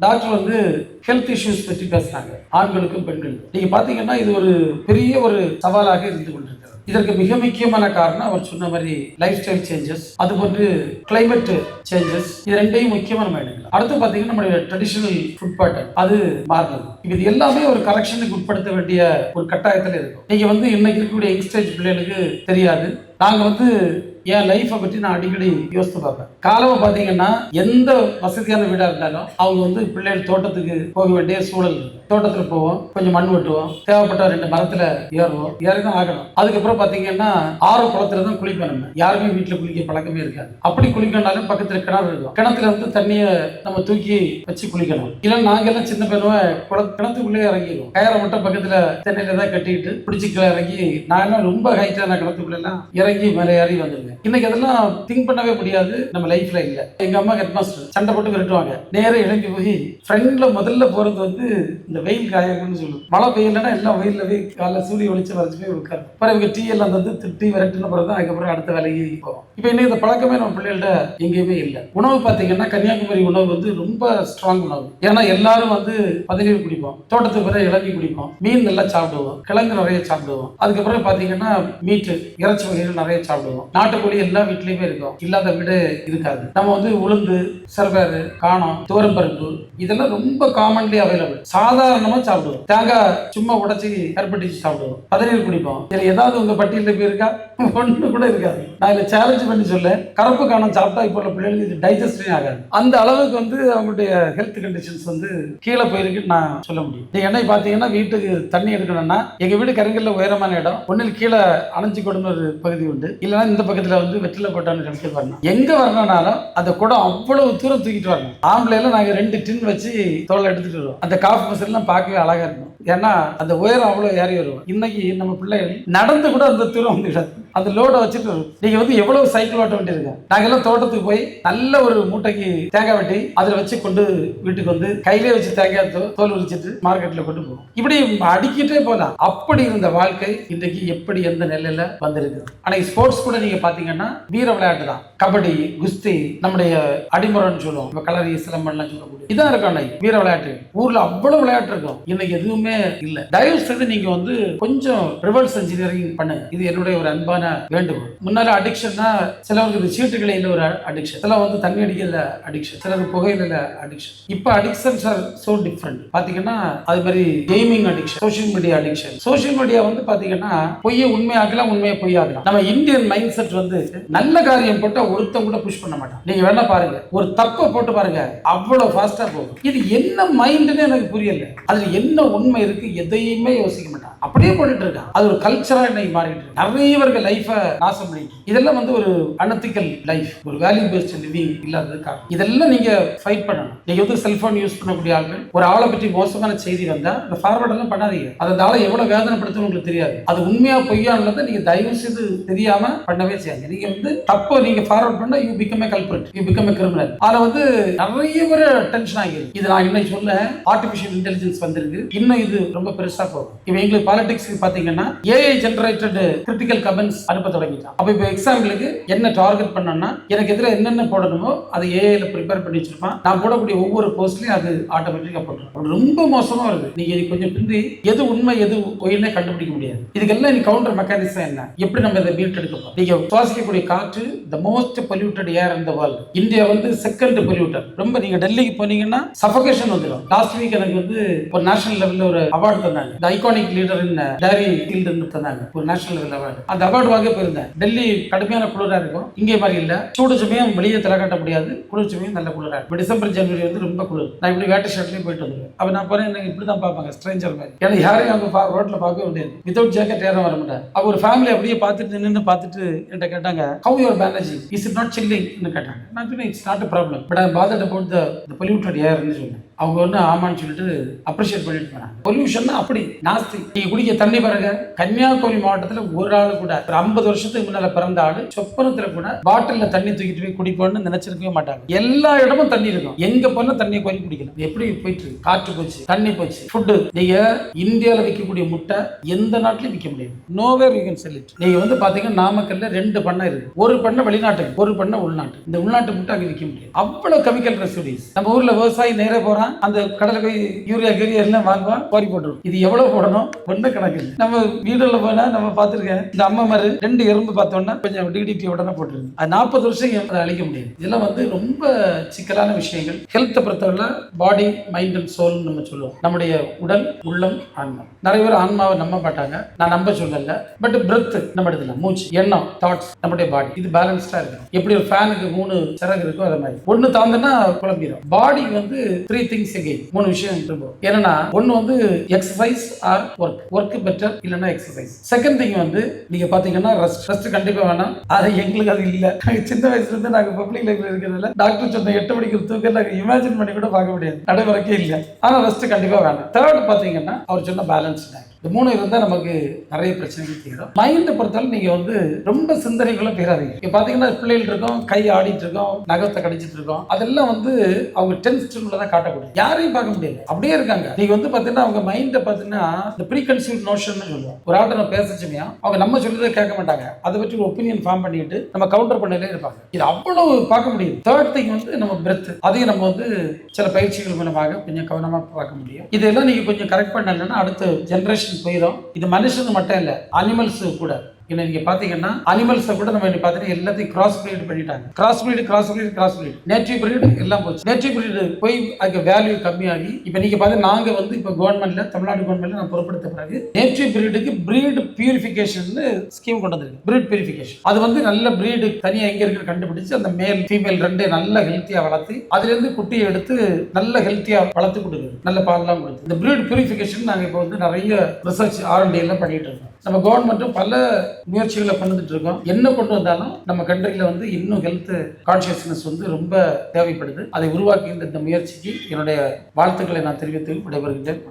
Doctor வந்து health issues பற்றி பேசுறாங்க, ஆண்களுக்கும் பெண்களுக்கும். நீங்க பாத்தீங்கன்னா இது ஒரு பெரிய ஒரு சவாலாக இருந்து கொண்டிருக்கிறது. இதற்கு மிக முக்கியமான காரணம் அவர் சொன்ன மாதிரி லைஃப் ஸ்டைல் சேஞ்சஸ், அது போன்று கிளைமேட் சேஞ்சஸ், இது ரெண்டையும் முக்கியமான மேடங்கள். அடுத்து பாத்தீங்கன்னா நம்மளுடைய ட்ரெடிஷனல் ஃபுட் பேட்டர்ன் அது மாறினது. இது எல்லாமே ஒரு கரெக்ஷனுக்கு உட்படுத்த வேண்டிய ஒரு கட்டாயத்தில் இருக்கும். நீங்க வந்து இன்னைக்கு இருக்கக்கூடிய யங்ஸ்டேஜ் பிள்ளைகளுக்கு தெரியாது. நாங்க வந்து என் லைஃப்பை பற்றி நான் அடிக்கடி யோசித்து பார்ப்பேன். காலமாக பார்த்தீங்கன்னா எந்த வசதியான வீடாக இருந்தாலும் அவங்க வந்து பிள்ளைகள் தோட்டத்துக்கு போக வேண்டிய சூழல் இருக்கு. தோட்டத்தில் போவோம், கொஞ்சம் மண் வெட்டுவோம், தேவைப்பட்ட 2 மரத்தில் ஏறுவோம், ஏறிதான் ஆகணும். அதுக்கப்புறம் பார்த்தீங்கன்னா ஆறு குளத்துல தான் குளிப்பேன். நம்ம யாருமே வீட்டில் குளிக்க பழக்கமே இருக்காது. அப்படி குளிக்கணும்னாலும் பக்கத்தில் கிணறு இருக்கும். கிணத்துல வந்து தண்ணியை நம்ம தூக்கி வச்சு குளிக்கணும். இல்லை நாங்கெல்லாம் சின்ன பையனுவன் கிணத்துக்குள்ளே இறங்கிடுவோம். கயரை மட்டும் பக்கத்தில் தென்னையில தான் கட்டிட்டு பிடிச்சிக்கல இறங்கி, நான் எல்லாம் ரொம்ப ஹைட்டான கிணத்துக்குள்ளெல்லாம் இறங்கி மேலே ஏறி வந்துடுவேன். இன்னைக்கு அதெல்லாம் திங்க் பண்ணவே முடியாது, நம்ம லைஃப்ல இல்ல. எங்க அம்மா ஹெட் மாஸ்டர் சண்டை போட்டு விரட்டுவாங்க. நேரம் இறங்கி போய் ஃப்ரெண்ட்ல முதல்ல போறது வந்து இந்த வெயில் காயங்கன்னு சொல்லுவோம். மழை பெய்யலன்னா எல்லாம் வெயில்ல போய் காலைல சூரிய வெளிச்சம் வரைச்சு போய் உட்காரு. அப்புறம் இவங்க டீ எல்லாம் வந்து திட்டி விரட்டுன பிறகு தான் அதுக்கப்புறம் அடுத்த வேலைக்கு போவோம். இப்போ இன்னைக்கு இந்த பழக்கமே நம்ம பிள்ளைகள்ட்ட எங்கேயுமே இல்லை. உணவு பார்த்தீங்கன்னா கன்னியாகுமரி உணவு வந்து ரொம்ப ஸ்ட்ராங் உணவு. ஏன்னா எல்லாரும் வந்து பதநீர் குடிப்போம், தோட்டத்துக்கு பிறகு இளநீ குடிப்போம், மீன் நல்லா சாப்பிடுவோம், கிழங்கு நிறைய சாப்பிடுவோம். அதுக்கப்புறம் பார்த்தீங்கன்னா மீட்டு இறைச்சி வகைகள் நிறைய சாப்பிடுவோம். நாட்டுக்கோழி எல்லா வீட்லயுமே இருக்கும், இல்லாத வீடு இருக்காது. நம்ம வந்து உளுந்து, சிறுபயறு, காணம், துவரம்பருப்பு இதெல்லாம் ரொம்ப காமன்லி அவைலபிள். சாதாரணமா சாப்பிடுவோம். தேங்காய் சும்மா உடைச்சி கருப்பட்டிச்சு சாப்பிடுவோம், பதநீர் குடிப்போம். இதுல ஏதாவது உங்க பட்டியலில் போய் இருக்கா? ஒண்ணு கூட இருக்காது. நான் இதுல சேலஞ்ச் பண்ணி சொல்ல, கருப்பு காணம் சாப்பிட்டா இப்போ உள்ள பிள்ளைகளுக்கு இது டைஜஸ்டே ஆகாது. அந்த அளவுக்கு வந்து அவங்களுடைய ஹெல்த் கண்டிஷன்ஸ் வந்து கீழே போயிருக்குன்னு நான் சொல்ல முடியும். நீங்க என்ன பாத்தீங்கன்னா வீட்டுக்கு தண்ணி எடுக்கணும்னா எங்க வீடு கருங்கல்ல உயரமான இடம், ஒன்னில் கீழே அணைஞ்சு கொடுன்னு ஒரு பகுதி உண்டு, இல்லைன்னா இந்த பக்கத்துல வந்து வெற்றில போட்டான்னு வரணும். எங்க வரணும்னாலும் அந்த குடம் அவ்வளவு தூரம் தூக்கிட்டு வரணும். ஆம்பளைல நாங்க 2 டின் வச்சு தோலை எடுத்துட்டு வருவோம். அந்த காஃபி மசல்லாம் பார்க்கவே அழகா இருக்கும். ஏன்னா அந்த உயரம் அவ்வளவு ஏறி வருவோம். இன்னைக்கு நம்ம பிள்ளைகள் நடந்து கூட அந்த தூரம் வந்துடாது, அந்த லோடை வச்சுட்டு வரும். நீங்க வந்து எவ்வளவு சைக்கிள் ஓட்ட வேண்டியிருக்க. நாங்கெல்லாம் தோட்டத்துக்கு போய் நல்ல ஒரு மூட்டைக்கு தேங்காய் வெட்டி அதுல வச்சு கொண்டு வீட்டுக்கு வந்து கையிலே வச்சு தேங்காய் தோல் உரிச்சிட்டு மார்க்கெட்ல கொண்டு போவோம். இப்படி அடிக்கிட்டே போகலாம். அப்படி இருந்த வாழ்க்கை இன்றைக்கு எப்படி எந்த நிலையில வந்திருக்கு. ஆனா ஸ்போர்ட்ஸ் கூட நீங்க பாத்தீங்கன்னா வீர விளையாட்டு தான். கபடி, குஸ்தி, நம்முடைய அடிமுறைன்னு சொல்லுவோம், களரி, சிலம்பம்லாம் சொல்லக்கூடிய இதான் இருக்கும். வீர விளையாட்டு ஊர்ல அவ்வளவு விளையாட்டு இருக்கும். இன்னைக்கு எதுவுமே இல்ல. தயவு செய்து நீங்க வந்து கொஞ்சம் ரிவர்ஸ் இன்ஜினியரிங் பண்ணுங்க. இது என்னுடைய ஒரு அன்பான வேண்டுகோள். முன்னால அடிக்ஷன்னா சிலவருக்கு இது சீட்டுகளில் ஒரு அடிக்ஷன், சில வந்து தண்ணி அடிக்கல அடிக்ஷன், சிலருக்கு புகையில அடிக்ஷன். இப்ப அடிக்ஷன்ஸ் ஆர் சோ டிஃபரெண்ட். பாத்தீங்கன்னா அது மாதிரி gaming addiction, social media addiction. Social media வந்து பாத்தீங்கன்னா பொய்யை உண்மையாக்கலாம், உண்மையை பொய்யாக்கலாம். நம்ம இந்தியன் மைண்ட் செட் வந்து நல்ல காரியம் போட்டா ஒருத்தம் கூட புஷ் பண்ண மாட்டான். நீங்க வேணா பாருங்க, ஒரு தப்பை போட்டு பாருங்க, அவ்வளவு ஃபாஸ்டா போகும். இது என்ன மைண்ட்னு எனக்கு புரியல. அதுல என்ன உண்மை இருக்கு எதையுமே யோசிக்க மாட்டான், அப்படியே போட்டுட்டு இருக்கான். அது ஒரு கல்ச்சரா இன்னைக்கு மாறிட்டு இருக்கு. நிறைய பேருக்கு லைஃபை நாசம் பண்ணிட்டு. இதெல்லாம் வந்து ஒரு அன்எத்திக்கல் லைஃப், ஒரு வேல்யூ பேஸ்ட் லிவிங் இல்லாததுக்காக இதெல்லாம் நீங்க ஃபைட் பண்ணணும். நீங்க வந்து செல்போன் யூஸ் பண்ணக்கூடிய ஆள்கள் ஒரு ஆளை பற்றி மோசமான செய்தி வந்தா இந்த ஃபார்வர்ட் எல்லாம் பண்ணாதீங்க. அந்த ஆளை எவ்வளவு வேதனைப்படுத்தும் உங்களுக்கு தெரியாது. அது உண்மையா பொய்யானதை நீங்க தயவு செய்து தெரியாம பண்ணவே செய்யாங்க. நீங்க வந்து தப்போ நீங்க ஃபார்வர்ட் பண்ணா you become a culprit, you become a criminal. அதுல வந்து நிறைய பேர் டென்ஷன் ஆகிருக்கு. இது நான் இன்னைக்கு சொல்ல ஆர்டிபிஷியல் இன்டெலிஜென்ஸ் வந்திருக்கு, இன்னும் இது ரொம்ப பெருசா போகும். இப்போ எங்களுக்கு பாலிடிக்ஸ் பாத்தீங்கன்னா ஏஐ ஜெனரேட்டட் கிரிட்டிக்கல் கமெண்ட்ஸ் அனுப்ப தொடங்கிட்டான். அப்ப இப்போ எக்ஸாம்பிளுக்கு என்ன டார்கெட் பண்ணா எனக்கு எதிராக என்னென்ன போடணுமோ அதை ஏஐல ப்ரிப்பேர் பண்ணி வச்சிருப்பான். நான் போடக்கூடிய ஒவ்வொரு போஸ்ட்லயும் அது ஆட்டோமேட்டிக்கா போட்டுரும். ரொம்ப மோசமா வருது. நீங்க கொஞ்சம் பிந்தி எது உண்மை எது பொய்னே கண்டுபிடிக்க முடியாது. இதுக்கெல்லாம் நீ கவுண்டர் மெக்கானிசம் என்ன, எப்படி நம்ம இதை மீட் எடுக்கப்போம். நீங்க சுவாசிக்கக்கூடிய காற்று the most polluted air in the world. India வந்து செகண்ட் பொல்யூட்டர். ரொம்ப நீங்க டெல்லிக்கு போனீங்கன்னா சஃபகேஷன் வந்துடும். லாஸ்ட் வீக் எனக்கு வந்து ஒரு நேஷனல் லெவல்ல ஒரு அவார்டு தந்தாங்க. தி ஐகானிக் லீடர் இன் டைரி ஃபீல்ட்னு தந்தாங்க, ஒரு நேஷனல் லெவல் அவார்டு. அந்த அவார்டு வாங்க போயிருந்தேன். டெல்லி கடுமையான குளிரா இருக்கும், இங்கே மாதிரி இல்ல. சூடு சமயம் வெளியே தலை காட்ட முடியாது, குளிர் சமயம் நல்ல குளிரா இருக்கும். டிசம்பர் ஜனவரி வந்து ரொம்ப குளிர். நான் இப்படி வேட்டை ஷர்ட்லயே போயிட்டு வந்துருவேன். அப்ப நான் போறேன், எனக்கு இப்படிதான் பார்ப்பாங்க, ஸ்ட்ரேஞ்சர் மாதிரி. ஏன்னா யாரையும் அவங்க ரோட்ல பார்க்கவே முடியாது, வித்வுட் ஜாக்கெட் யாரும் வர மாட்டாங்க. அப்ப ஒரு ஃபேமிலி அப்படியே பார்த்துட்டு நின்று பார்த்துட்டு என்கிட்ட கேட்டாங்க, have your managing, is it not chilling கேட்டாங்க. நான் சொன்னேன் it's not a problem, but I am bothered about the polluted air ன்னு சொன்னேன். அவங்க வந்து ஆமான்னு சொல்லிட்டு அப்ரிஷியேட் பண்ணிட்டு போனாங்க. பொல்யூஷன் அப்படி நாஸ்தி. நீங்க குடிக்க தண்ணி பாருங்க, கன்னியாகுமரி மாவட்டத்துல ஒரு ஆள் கூட ஒரு 50 வருஷத்துக்கு முன்னால பிறந்த ஆளு சொப்பனத்துல கூட பாட்டில்ல தண்ணி தூக்கிட்டு போய் குடிப்போம்னு நினைச்சிருக்கவே மாட்டாங்க. எல்லா இடமும் தண்ணி இருக்கும், எங்க போனா தண்ணியை கோரி குடிக்கலாம். எப்படி போயிட்டு காற்று போச்சு, தண்ணி போச்சு, ஃபுட்டு. நீங்க இந்தியாவில் விற்கக்கூடிய முட்டை எந்த நாட்டிலும் விற்க முடியாது. Nowhere you can sell it. நீங்க வந்து பாத்தீங்கன்னா நாமக்கல்ல 2 பண்ணை இருக்கு. ஒரு பண்ணை வெளிநாட்டுக்கு ஒரு பண்ணை உள்நாட்டு. இந்த உள்நாட்டு முட்டை அங்கே விற்க முடியாது. அவ்வளவு கெமிக்கல் ரெசிடியூஸ். நம்ம ஊர்ல விவசாயி நேரே போறான், அந்த கடலை போய் யூரியா கீரியா எல்லாம் வாங்குவான், கோரி போட்டுரும். இது எவ்வளவு போடணும் ஒன்றும் கணக்கு இல்லை. நம்ம வீடுல போனா நம்ம பார்த்துருக்கேன், இந்த அம்மா மாதிரி 2 எறும்பு பார்த்தோம்னா கொஞ்சம் டிடிடி உடனே போட்டுருக்கு. அது 40 வருஷம் அதை அழிக்க முடியாது. இதெல்லாம் ரொம்ப சிக்கலான விஷயங்கள். ஹெல்த்தை பொறுத்தவரை பாடி, மைண்ட் அண்ட் சோல் நம்ம சொல்லுவோம். நம்முடைய உடல், உள்ளம், ஆன்மா. நிறைய பேர் ஆன்மாவை நம்ப மாட்டாங்க, நான் நம்ப சொல்லல. பட் பிரெத் நம்ம இடத்துல, மூச்சு, எண்ணம், தாட்ஸ், நம்முடைய பாடி இது பேலன்ஸ்டா இருக்கு. எப்படி ஒரு ஃபேனுக்கு 3 சிறகு இருக்கோ அதே மாதிரி ஒன்னு தாந்தனா குழம்பிடும். பாடி 3 things again, 3 விஷயம் இருக்கும். என்னன்னா ஒன்னு exercise R work. Work better, இல்லைன்னா எக்ஸசைஸ். செகண்ட் திங் நீங்க பாத்தீங்கன்னா ரெஸ்ட் கண்டிப்பா வேணாம். அது எங்களுக்கு அது இல்லை. சின்ன வயசுல இருந்து நாங்க பப்ளிக் லைஃப்ல இருக்கிறதுல டாக்டர் சொன்ன 8 மணிக்கு தூக்கம் நாங்க இமேஜின் பண்ணி கூட பார்க்க முடியாது, நடைமுறைக்கே இல்லை. ஆனா ரெஸ்ட் கண்டிப்பா வேணும். தேர்ட் பாத்தீங்கன்னா அவர் சொன்ன பேலன்ஸ். இந்த 3 இருந்தால் நமக்கு நிறைய பிரச்சனைகள் தீரும். மைண்டை பொறுத்தாலும் நீங்கள் ரொம்ப சிந்தனைகளை பெறாதீங்க. இப்போ பார்த்தீங்கன்னா பிள்ளைகள் இருக்கோம், கை ஆடிட்டு இருக்கோம், நகத்தை கடிச்சிட்டு இருக்கோம், அதெல்லாம் அவங்க டென்ஷன்ல தான் காட்டக்கூடாது. யாரையும் பார்க்க முடியாது, அப்படியே இருக்காங்க. நீங்க பார்த்தீங்கன்னா அவங்க மைண்டை பார்த்தீங்கன்னா இந்த ப்ரீ கன்சீவ்ட் நோஷன் சொல்லுவோம். ஒரு ஆட்டை நம்ம பேசச்சுமையா அவங்க நம்ம சொல்றதை கேட்க மாட்டாங்க, அதை பற்றி ஒரு ஒப்பீனியன் ஃபார்ம் பண்ணிட்டு நம்ம கவுண்டர் பண்ணலே இருப்பாங்க. இது அவ்வளவு பார்க்க முடியும். தேர்ட் திங் நம்ம பிரெத். அதையும் நம்ம சில பயிற்சிகள் மூலமாக கொஞ்சம் கவனமாக பார்க்க முடியும். இதெல்லாம் நீங்க கொஞ்சம் கரெக்ட் பண்ணலன்னா அடுத்த ஜெனரேஷன் போயிடும். இது மனுஷனுக்கு மட்டும் இல்ல, அனிமல்ஸ் கூட. நீங்க பாத்தீங்கன்னா அனிமல்ஸை கூட நம்ம பாத்தீங்கன்னா எல்லாத்தையும் கிராஸ் பிரீட் பண்ணிட்டாங்க. கிராஸ் பிரீட் நேட்டிவ் பிரீட் எல்லாம் போச்சு. நேட்டிவ் பிரீட் போய் அதுக்கு வேல்யூ கம்மியாகி இப்ப நீங்க பாத்தீங்கன்னா நாங்க இப்ப கவர்மெண்ட்ல, தமிழ்நாடு கவர்மெண்ட்ல நான் பொறுப்படுத்த பிறகு நேட்டிவ் பிரீடுக்கு பிரீட் பியூரிஃபிகேஷன் ஸ்கீம் கொண்டு வந்திருக்கு. பிரீட் பியூரிஃபிகேஷன் அது நல்ல பிரீடு தனியா எங்க இருக்கு கண்டுபிடிச்சு அந்த மேல் ஃபீமேல் 2 நல்ல ஹெல்த்தியா வளர்த்து அதுல இருந்து குட்டியை எடுத்து நல்ல ஹெல்த்தியா வளர்த்து கொடுக்குது, நல்ல பால்லாம் கொடுத்து. இந்த பிரீட் பியூரிஃபிகேஷன் நாங்க இப்ப நிறைய ரிசர்ச் R&D எல்லாம் பண்ணிட்டு இருக்கோம். நம்ம கவர்மெண்ட்டும் பல முயற்சிகளை பண்ணிட்டு இருக்கோம். என்ன கொண்டு வந்தாலும் நம்ம கண்ட்ரியில இன்னும் ஹெல்த் கான்சியஸ்னஸ் ரொம்ப தேவைப்படுது. அதை உருவாக்குகின்ற இந்த முயற்சிக்கு என்னுடைய வாழ்த்துக்களை நான் தெரிவித்து விடைபெறுகின்றேன்.